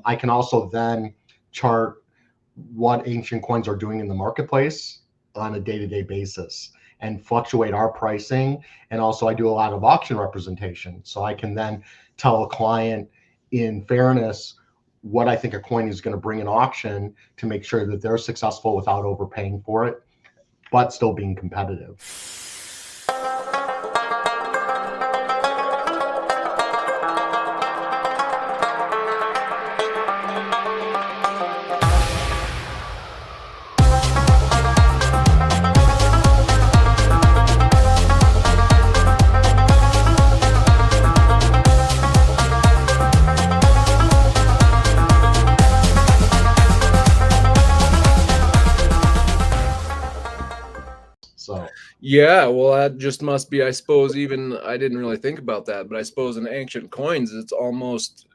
I can also then chart what ancient coins are doing in the marketplace on a day-to-day basis and fluctuate our pricing. And also I do a lot of auction representation. So I can then tell a client in fairness what I think a coin is going to bring in auction to make sure that they're successful without overpaying for it, but still being competitive. So Yeah, well, that just must be, I suppose, even I didn't really think about that, but I suppose in ancient coins, it's almost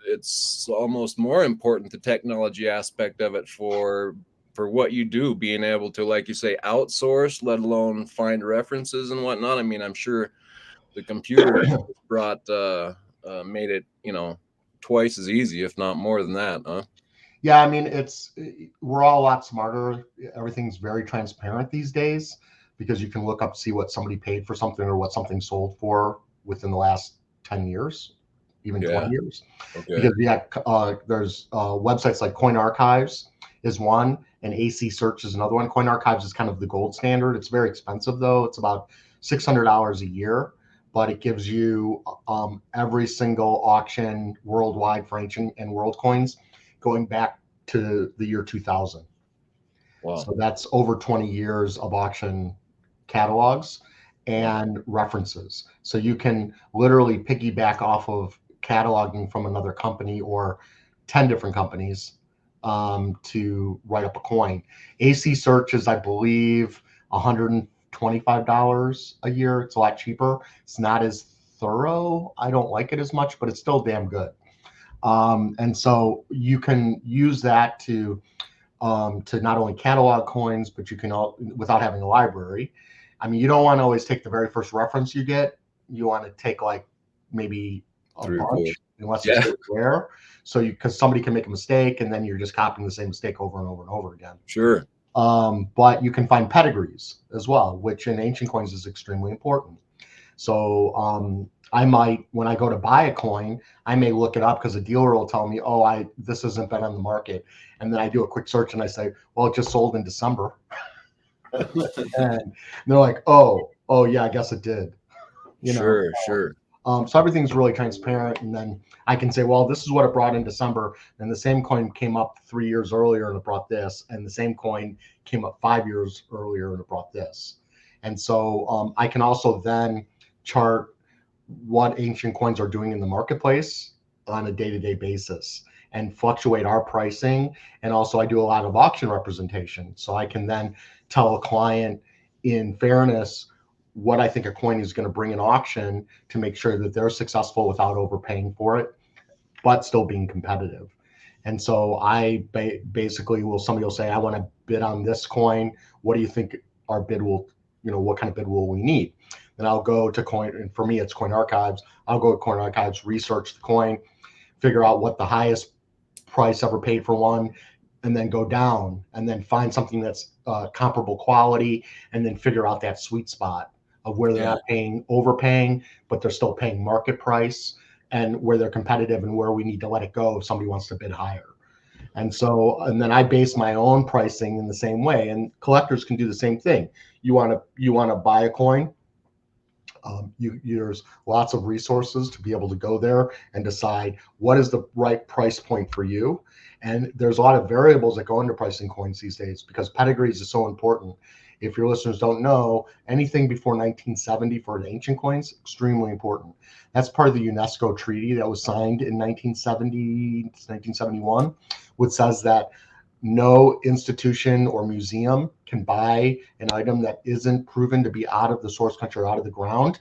more important, the technology aspect of it for what you do, being able to, like you say, outsource, let alone find references and whatnot. I mean, I'm sure the computer brought made it, twice as easy, if not more than that, huh? yeah, I mean, we're all a lot smarter. Everything's very transparent these days because you can look up, see what somebody paid for something or what something sold for within the last 10 years, even 20 Yeah. years. Okay. Because there's websites like Coin Archives is one, and AC Search is another one. Coin Archives is kind of the gold standard. It's very expensive though. It's about $600 a year, but it gives you every single auction worldwide for ancient and world coins going back to the year 2000. Wow. So that's over 20 years of auction catalogs and references. So you can literally piggyback off of cataloging from another company or 10 different companies to write up a coin. AC Search is, I believe, $125 a year. It's a lot cheaper. It's not as thorough. I don't like it as much, but it's still damn good. And so you can use that to not only catalog coins, but you can without having a library. I mean, you don't want to always take the very first reference you get. You want to take like maybe a 3 or 4. bunch, unless it's really rare. So because somebody can make a mistake and then you're just copying the same mistake over and over and over again. Sure. But you can find pedigrees as well, which in ancient coins is extremely important. So I might, when I go to buy a coin, I may look it up because a dealer will tell me, oh, this hasn't been on the market. And then I do a quick search and I say, well, it just sold in December. And they're like, oh, yeah, I guess it did. Sure. So everything's really transparent. And then I can say, well, this is what it brought in December. And the same coin came up 3 years earlier and it brought this. And the same coin came up 5 years earlier and it brought this. And so I can also then chart what ancient coins are doing in the marketplace on a day-to-day basis and fluctuate our pricing. And also I do a lot of auction representation. So I can then tell a client in fairness what I think a coin is going to bring in auction to make sure that they're successful without overpaying for it, but still being competitive. And so I basically somebody will say, I want to bid on this coin. What do you think our bid will, what kind of bid will we need? Then I'll go to Coin, and for me, it's Coin Archives. I'll go to Coin Archives, research the coin, figure out what the highest price ever paid for one, and then go down and then find something that's comparable quality, and then figure out that sweet spot of where they're not overpaying, but they're still paying market price, and where they're competitive and where we need to let it go if somebody wants to bid higher. And then I base my own pricing in the same way, and collectors can do the same thing. You want to buy a coin. There's lots of resources to be able to go there and decide what is the right price point for you. And there's a lot of variables that go into pricing coins these days because pedigrees is so important. If your listeners don't know, anything before 1970 for ancient coins, extremely important. That's part of the UNESCO treaty that was signed in 1971, which says that no institution or museum can buy an item that isn't proven to be out of the source country or out of the ground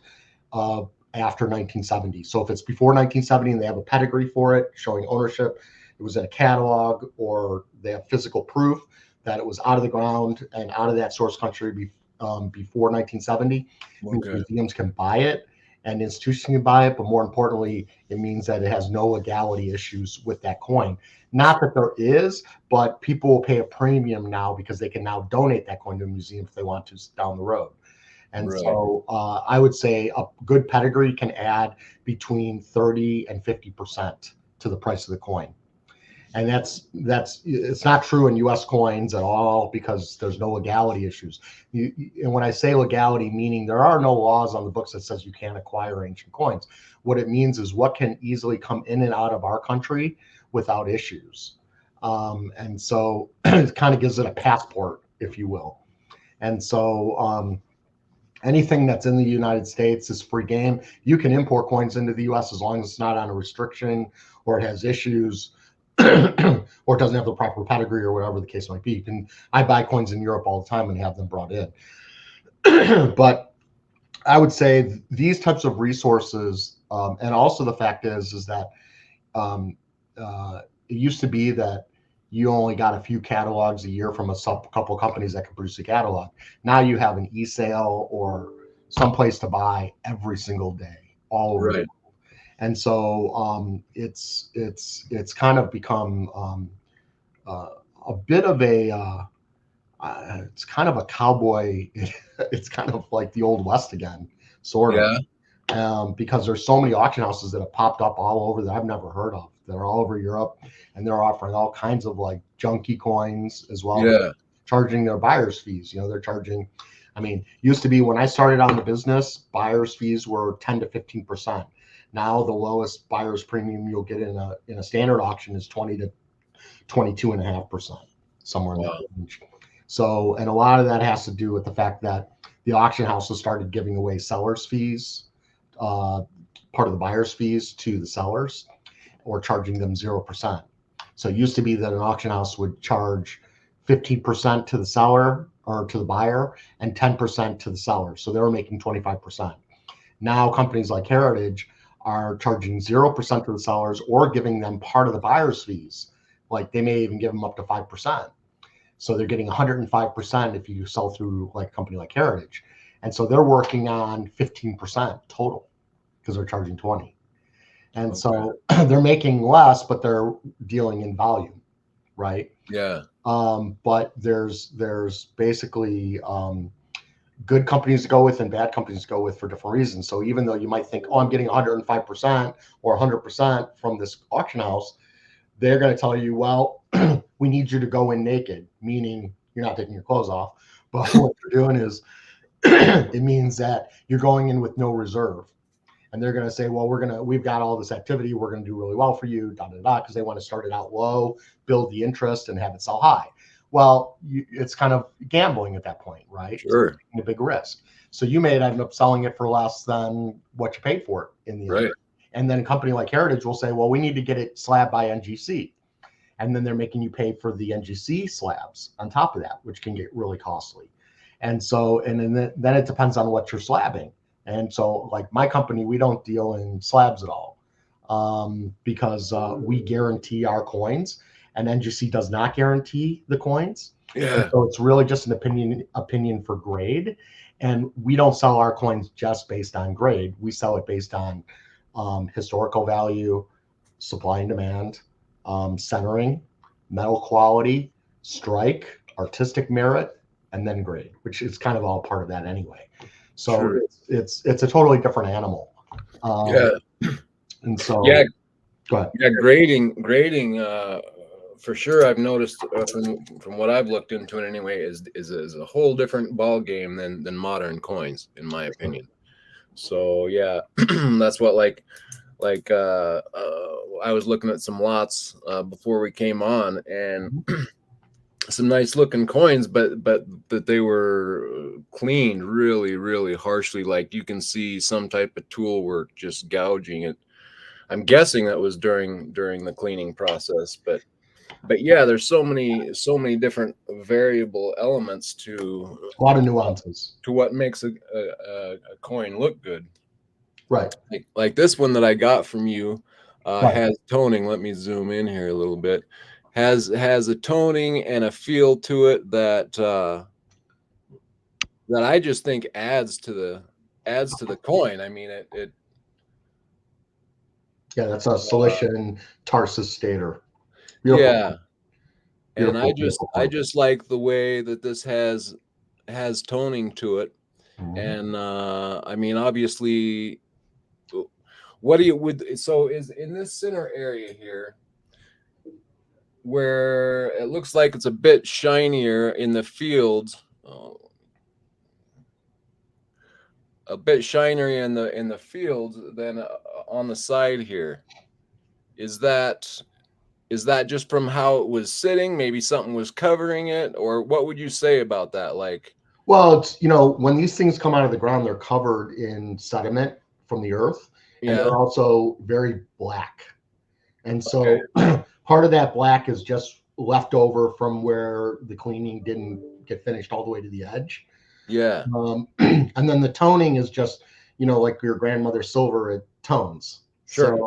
after 1970. So if it's before 1970 and they have a pedigree for it showing ownership, it was in a catalog, or they have physical proof that it was out of the ground and out of that source country before 1970, museums can buy it. and institutions can buy it, but more importantly, it means that it has no legality issues with that coin. Not that there is, but people will pay a premium now because they can now donate that coin to a museum if they want to down the road. And Right. so I would say a good pedigree can add between 30 and 50% to the price of the coin. And that's it's not true in U.S. coins at all because there's no legality issues. And when I say legality, meaning there are no laws on the books that says you can't acquire ancient coins. What it means is what can easily come in and out of our country without issues. And so it kind of gives it a passport, if you will. And so anything that's in the United States is free game. You can import coins into the U.S. as long as it's not on a restriction or it has issues. Or it doesn't have the proper pedigree or whatever the case might be. I buy coins in Europe all the time and have them brought in. But I would say these types of resources, and also the fact is that it used to be that you only got a few catalogs a year from a couple of companies that can produce a catalog. Now you have an e-sale or someplace to buy every single day, all over the world. And so it's kind of become a bit of a it's kind of a cowboy. It's kind of like the Old West again, sort of, because there's so many auction houses that have popped up all over that I've never heard of. They're all over Europe, and they're offering all kinds of like junky coins as well. Yeah. Charging their buyer's fees. They're charging. I mean, used to be when I started on the business, buyer's fees were 10 to 15%. Now the lowest buyer's premium you'll get in a standard auction is 20 to 22.5%, somewhere in that range. So, and a lot of that has to do with the fact that the auction houses started giving away sellers' fees, part of the buyer's fees to the sellers, or charging them 0%. So it used to be that an auction house would charge 15% to the seller or to the buyer and 10% to the seller. So they were making 25%. Now companies like Heritage are charging 0% to the sellers or giving them part of the buyer's fees. Like they may even give them up to 5%. So they're getting 105% if you sell through like a company like Heritage. And so they're working on 15% total because they're charging 20. And so they're making less, but they're dealing in volume, right? Yeah. But there's basically good companies to go with and bad companies to go with for different reasons. So even though you might think, oh, I'm getting 105% or 100% from this auction house, they're going to tell you, well, we need you to go in naked, meaning you're not taking your clothes off. But what you're doing is it means that you're going in with no reserve. And they're going to say, well, we've got all this activity. We're going to do really well for you, because they want to start it out low, build the interest, and have it sell high. Well, it's kind of gambling at that point, right? Sure. Taking a big risk. So you may end up selling it for less than what you paid for it in the end. And then a company like Heritage will say, well, we need to get it slabbed by NGC. And then they're making you pay for the NGC slabs on top of that, which can get really costly. And so, and then it depends on what you're slabbing. And so like my company, we don't deal in slabs at all because we guarantee our coins and NGC does not guarantee the coins. Yeah. And so it's really just an opinion for grade. And we don't sell our coins just based on grade. We sell it based on historical value, supply and demand, centering, metal quality, strike, artistic merit, and then grade, which is kind of all part of that anyway. So it's a totally different animal. And so go ahead. Yeah, grading for sure. I've noticed from what I've looked into it anyway is a whole different ball game than modern coins, in my opinion. So yeah, that's what like I was looking at some lots before we came on, and some nice looking coins, but they were cleaned really, really harshly. Like you can see some type of tool work just gouging it. I'm guessing that was during the cleaning process, but yeah, there's so many different variable elements to a lot of nuances to what makes a coin look good. Right. Like this one that I got from you has toning. Let me zoom in here a little bit. Has a toning and a feel to it that I just think adds to the coin. I mean, it Yeah, that's a Cilician Tarsus stator. Beautiful. Yeah. And Beautiful, I beautiful coin. just like the way that this has toning to it. Mhm. And I mean, obviously, what do you would so is in this center area here where it looks like it's a bit shinier in the fields, a bit shinier in the fields than on the side here. Is that just from how it was sitting? Maybe something was covering it, or what would you say about that? Like, Well, it's, when these things come out of the ground, they're covered in sediment from the earth, and yeah, they're also very black. And okay, so part of that black is just left over from where the cleaning didn't get finished all the way to the edge. yeah, And then the toning is just, like your grandmother's silver, it tones. sure,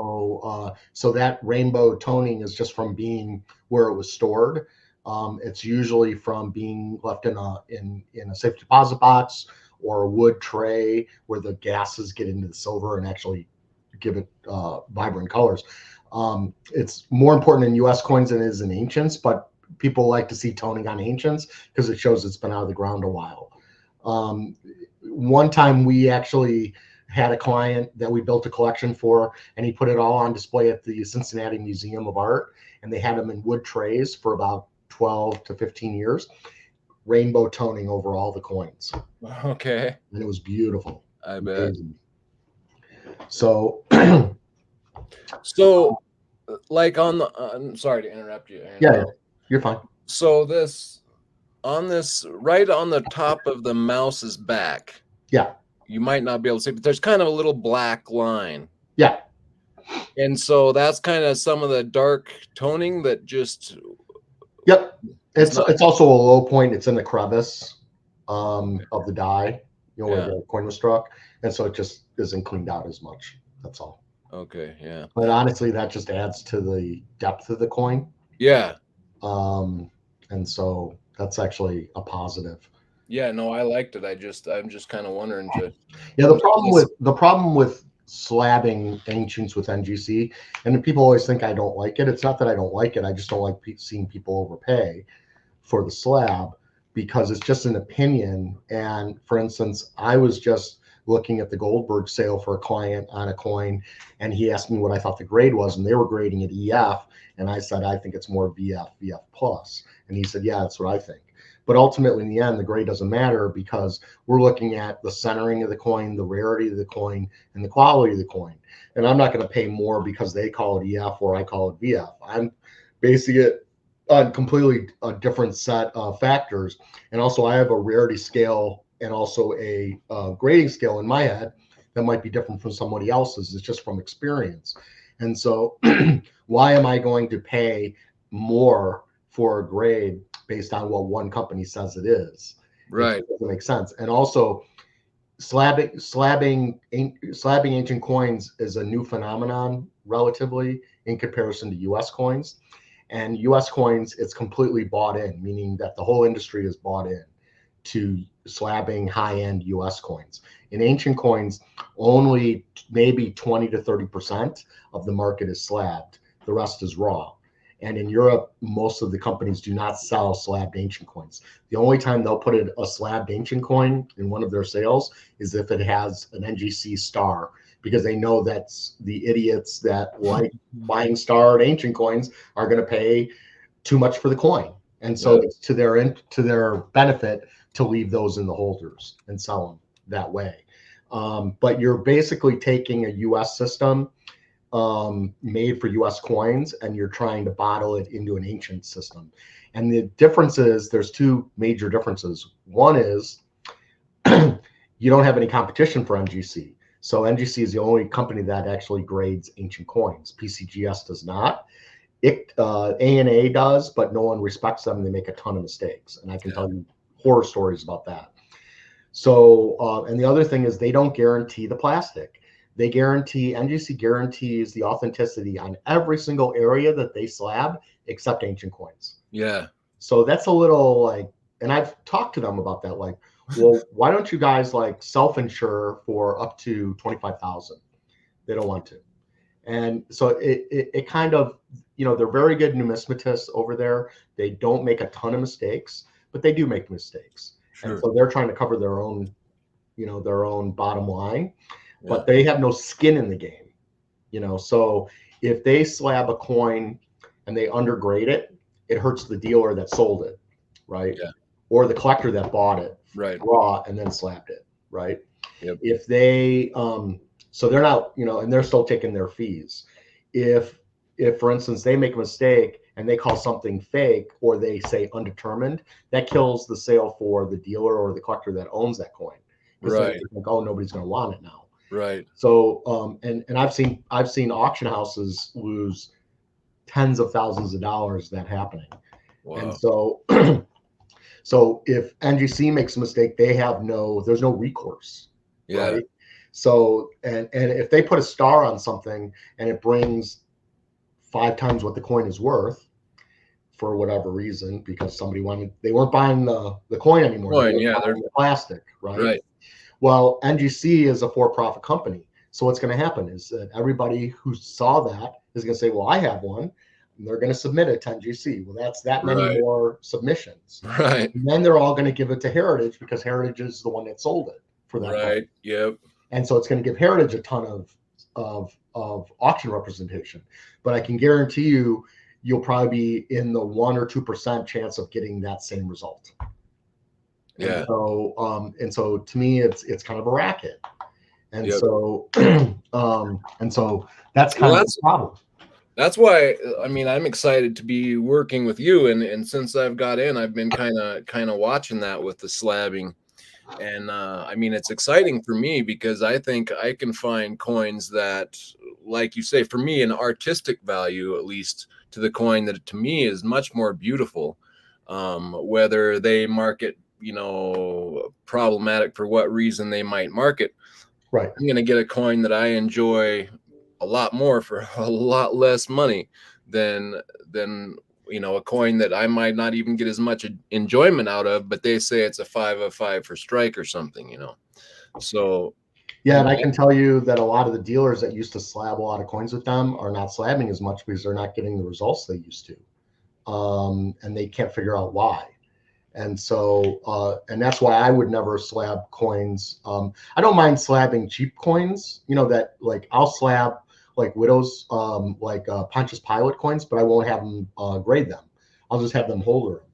So that rainbow toning is just from being where it was stored. It's usually from being left in a safe deposit box or a wood tray where the gases get into the silver and actually give it vibrant colors. It's more important in U.S. coins than it is in ancients, but people like to see toning on ancients because it shows it's been out of the ground a while. One time we actually had a client that we built a collection for, and he put it all on display at the Cincinnati Museum of Art, and they had them in wood trays for about 12 to 15 years, rainbow toning over all the coins. okay. And it was beautiful. I bet. Amazing. So, so, like on the, I'm sorry to interrupt you, Aaron. yeah, you're fine. So this right on the top of the mouse's back. Yeah. You might not be able to see, but there's kind of a little black line. Yeah. And so that's kind of some of the dark toning that just. Yep. It's also a low point. It's in the crevice of the die, where the coin was struck. And so it just isn't cleaned out as much. That's all. Okay. Yeah. But honestly, that just adds to the depth of the coin. Yeah. And so that's actually a positive. Yeah, no, I liked it. I'm just kind of wondering to. Yeah, the problem with slabbing ancients with NGC, and people always think I don't like it. It's not that I don't like it. I just don't like seeing people overpay for the slab because it's just an opinion. And for instance, I was just looking at the Goldberg sale for a client on a coin, and he asked me what I thought the grade was, and they were grading it EF, and I said I think it's more VF plus, and he said, yeah, that's what I think. But ultimately, in the end, the grade doesn't matter because we're looking at the centering of the coin, the rarity of the coin, and the quality of the coin. And I'm not going to pay more because they call it EF or I call it VF. I'm basing it on completely a different set of factors. And also, I have a rarity scale and also a grading scale in my head that might be different from somebody else's. It's just from experience. And so why am I going to pay more for a grade based on what one company says it is? Right. It doesn't make sense. And also, slabbing ancient coins is a new phenomenon relatively in comparison to U.S. coins. And U.S. coins, it's completely bought in, meaning that the whole industry is bought in to slabbing high-end U.S. coins. In ancient coins, only maybe 20 to 30% of the market is slabbed. The rest is raw. And in Europe, most of the companies do not sell slabbed ancient coins. The only time they'll put a slabbed ancient coin in one of their sales is if it has an NGC star, because they know that's the idiots that like buying starred ancient coins are going to pay too much for the coin. And so it's to their benefit to leave those in the holders and sell them that way. But you're basically taking a U.S. system made for U.S. coins, and you're trying to bottle it into an ancient system. And the difference is there's two major differences. One is you don't have any competition for NGC. So NGC is the only company that actually grades ancient coins. PCGS does not. ANA does, but no one respects them. They make a ton of mistakes. And I can tell you horror stories about that. So, and the other thing is they don't guarantee the plastic. NGC guarantees the authenticity on every single area that they slab except ancient coins. Yeah. So that's a little and I've talked to them about that. Like, well, why don't you guys self-insure for up to 25,000? They don't want to. And so it kind of, they're very good numismatists over there. They don't make a ton of mistakes, but they do make mistakes. And Sure. so they're trying to cover their own, their own bottom line, Yeah. but they have no skin in the game, So if they slab a coin and they undergrade it, it hurts the dealer that sold it, right? Yeah. Or the collector that bought it Right. raw and then slabbed it, right? Yep. If they, so they're not, and they're still taking their fees. If for instance they make a mistake and they call something fake or they say undetermined, that kills the sale for the dealer or the collector that owns that coin. Right. Like, oh, nobody's going to want it now. Right. So, and I've seen auction houses lose tens of thousands of dollars that happening. Wow. And so, so if NGC makes a mistake, there's no recourse. Yeah. Right. So, and if they put a star on something and it brings 5 times what the coin is worth for whatever reason, because they weren't buying the coin anymore. Coin, they were buying the plastic, right? Right. Well, NGC is a for-profit company. So what's going to happen is that everybody who saw that is going to say, well, I have one. And they're going to submit it to NGC. Well, that's that many more submissions. Right. And then they're all going to give it to Heritage because Heritage is the one that sold it for that. Right. Company. Yep. And so it's going to give Heritage a ton of auction representation. But I can guarantee you'll probably be in the 1 or 2% chance of getting that same result. Yeah. And so to me, it's kind of a racket. And so that's kind of the problem. That's why, I mean, I'm excited to be working with you. And since I've got in, I've been kind of watching that with the slabbing. And I mean, it's exciting for me because I think I can find coins that, like you say, for me, an artistic value, at least to the coin that to me is much more beautiful. Whether they market, problematic for what reason they might market. Right. I'm going to get a coin that I enjoy a lot more for a lot less money than a coin that I might not even get as much enjoyment out of, but they say it's a 5 of 5 for strike or something, So yeah, and I can tell you that a lot of the dealers that used to slab a lot of coins with them are not slabbing as much because they're not getting the results they used to, and they can't figure out why. And so, and that's why I would never slab coins. I don't mind slabbing cheap coins, that like I'll slab like Widows, like Pontius Pilate coins, but I won't have them grade them. I'll just have them holder them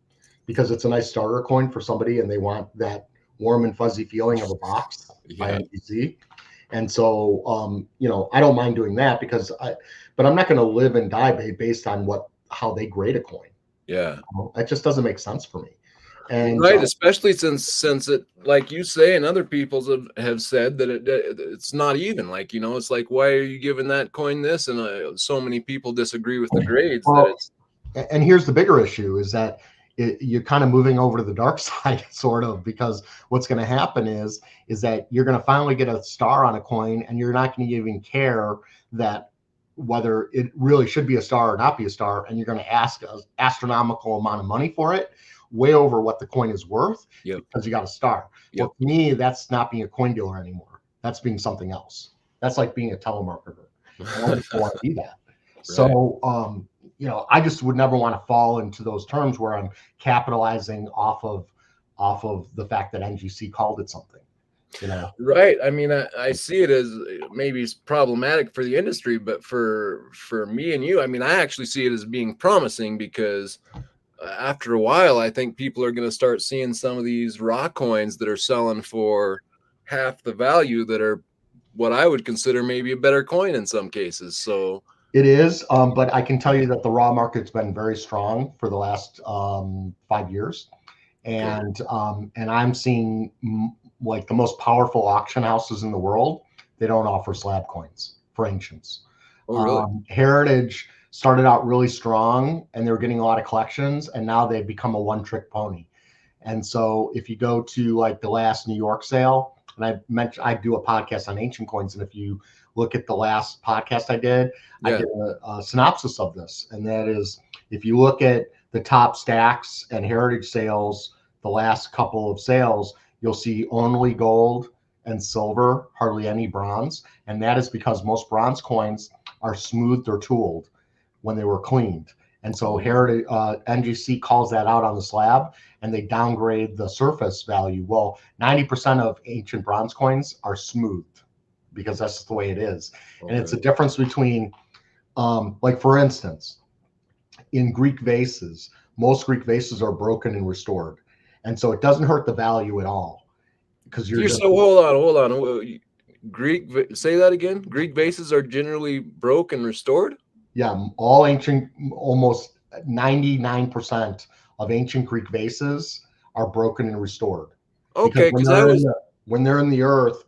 because it's a nice starter coin for somebody and they want that warm and fuzzy feeling of a box by NBC. And so, I don't mind doing that but I'm not going to live and die based on how they grade a coin. Yeah. That just doesn't make sense for me. And right, especially since it, like you say, and other people have said that it's not even. Like, it's like, why are you giving that coin this? And so many people disagree with the grades. And here's the bigger issue is that you're kind of moving over to the dark side, sort of, because what's going to happen is that you're going to finally get a star on a coin, and you're not going to even care that whether it really should be a star or not be a star, and you're going to ask an astronomical amount of money for it, way over what the coin is worth, because you got a star. Well, to me, that's not being a coin dealer anymore. That's being something else. That's like being a telemarketer. And I just don't want to be that. Right. So, I just would never want to fall into those terms where I'm capitalizing off of the fact that NGC called it something. Right. I mean, I see it as maybe it's problematic for the industry, but for me and you, I mean, I actually see it as being promising because after a while, I think people are going to start seeing some of these raw coins that are selling for half the value that are what I would consider maybe a better coin in some cases. So it is, but I can tell you that the raw market's been very strong for the last 5 years, and I'm seeing like the most powerful auction houses in the world. They don't offer slab coins for ancients. Oh, really? Heritage started out really strong and they were getting a lot of collections, and now they've become a one-trick pony. And so if you go to like the last New York sale, and I do a podcast on ancient coins, and if you look at the last podcast I did a synopsis of this, and that is, if you look at the top stacks and heritage sales, the last couple of sales, you'll see only gold and silver, hardly any bronze, and that is because most bronze coins are smoothed or tooled when they were cleaned. And so Heritage NGC calls that out on the slab, and they downgrade the surface value. Well, 90% of ancient bronze coins are smoothed because that's just the way it is. Okay. And it's a difference between, like for instance, in Greek vases, most Greek vases are broken and restored, and so it doesn't hurt the value at all because you're just. So hold on. Say that again. Greek vases are generally broke and restored. Yeah, all ancient, almost 99% of ancient Greek vases are broken and restored. Okay, Because when they're in the earth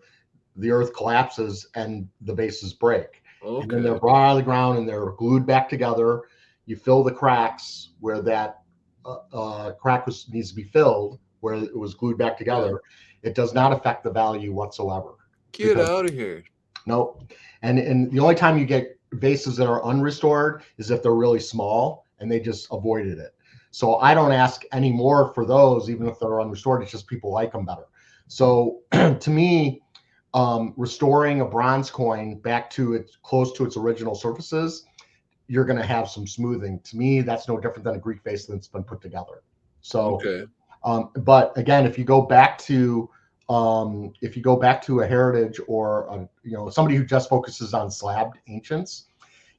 collapses and the vases break. Okay. And then they're brought out of the ground and they're glued back together. You fill the cracks where that crack needs to be filled, where it was glued back together. Yeah. It does not affect the value whatsoever. Get out of here. Nope. And the only time you get vases that are unrestored is if they're really small and they just avoided it. So I don't ask anymore for those, even if they're unrestored. It's just people like them better. So to me, restoring a bronze coin back to its close to its original surfaces, you're going to have some smoothing. To me, that's no different than a Greek vase that's been put together. So, okay. But again, if you go back to a heritage or somebody who just focuses on slabbed ancients,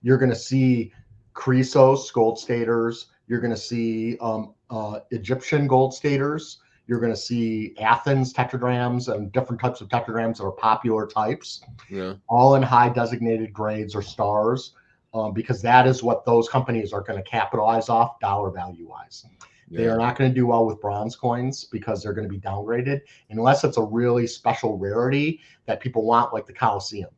you're going to see Chrysos gold staters. You're going to see Egyptian gold staters. You're going to see Athens tetradrams and different types of tetradrams that are popular types, all in high designated grades or stars, because that is what those companies are going to capitalize off dollar value wise. They are not going to do well with bronze coins because they're going to be downgraded unless it's a really special rarity that people want, like the Colosseum.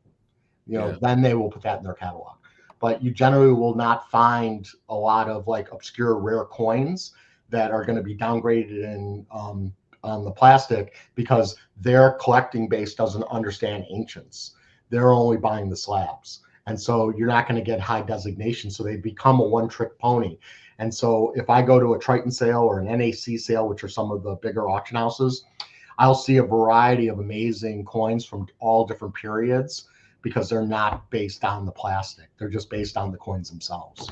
Then they will put that in their catalog. But you generally will not find a lot of like obscure rare coins that are going to be downgraded in on the plastic because their collecting base doesn't understand ancients. They're only buying the slabs. And so you're not going to get high designation. So they become a one-trick pony. And so if I go to a Triton sale or an NAC sale, which are some of the bigger auction houses, I'll see a variety of amazing coins from all different periods because they're not based on the plastic. They're just based on the coins themselves.